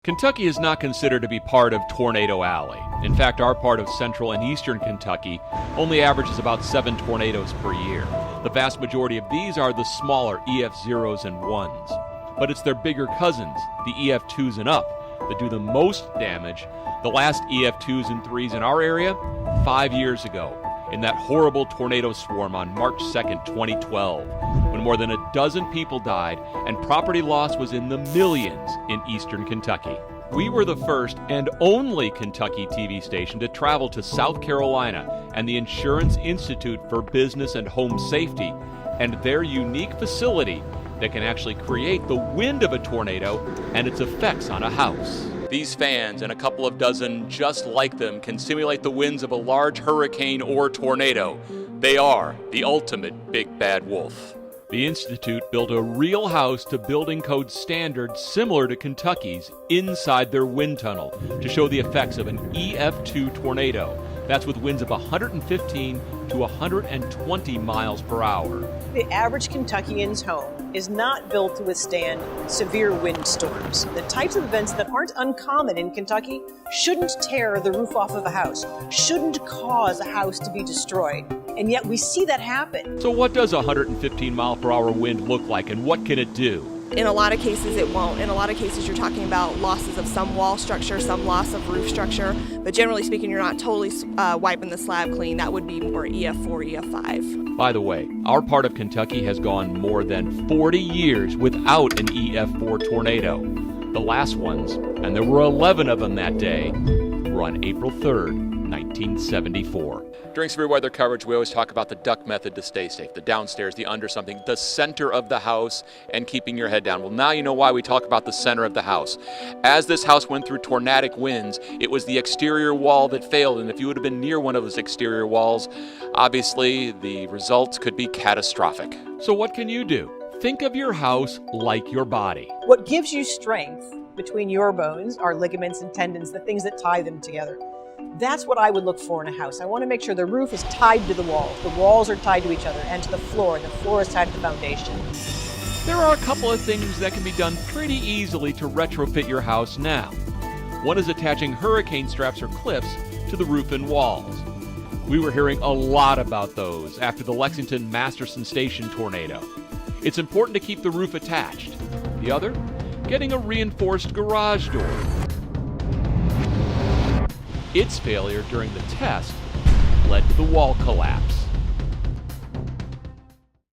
Kentucky is not considered to be part of Tornado Alley. In fact, our part of central and eastern Kentucky only averages about 7 tornadoes per year. The vast majority of these are the smaller EF0s and 1s. But it's their bigger cousins, the EF2s and up, that do the most damage. The last EF2s and 3s in our area, 5 years ago, in that horrible tornado swarm on March 2nd, 2012, when more than a dozen people died and property loss was in the millions in eastern Kentucky. We were the first and only Kentucky TV station to travel to South Carolina and the Insurance Institute for Business and Home Safety and their unique facility that can actually create the wind of a tornado and its effects on a house. These fans and a couple of dozen just like them can simulate the winds of a large hurricane or tornado. They are the ultimate big bad wolf. The Institute built a real house to building code standards similar to Kentucky's inside their wind tunnel to show the effects of an EF2 tornado. That's with winds of 115 to 120 miles per hour. The average Kentuckian's home is not built to withstand severe windstorms. The types of events that aren't uncommon in Kentucky shouldn't tear the roof off of a house, shouldn't cause a house to be destroyed. And yet we see that happen. So what does a 115 mile per hour wind look like, and what can it do? In a lot of cases, it won't. In a lot of cases, you're talking about losses of some wall structure, some loss of roof structure. But generally speaking, you're not totally wiping the slab clean. That would be more EF4, EF5. By the way, our part of Kentucky has gone more than 40 years without an EF4 tornado. The last ones, and there were 11 of them that day, were on April 3rd, 1974. During severe weather coverage, we always talk about the duck method to stay safe. The downstairs, the under something, the center of the house, and keeping your head down. Well, now you know why we talk about the center of the house. As this house went through tornadic winds, it was the exterior wall that failed, and if you would have been near one of those exterior walls, obviously the results could be catastrophic. So what can you do? Think of your house like your body. What gives you strength between your bones are ligaments and tendons, the things that tie them together. That's what I would look for in a house. I want to make sure the roof is tied to the walls are tied to each other, and to the floor is tied to the foundation. There are a couple of things that can be done pretty easily to retrofit your house now. One is attaching hurricane straps or clips to the roof and walls. We were hearing a lot about those after the Lexington Masterson Station tornado. It's important to keep the roof attached. The other, getting a reinforced garage door. Its failure during the test led to the wall collapse.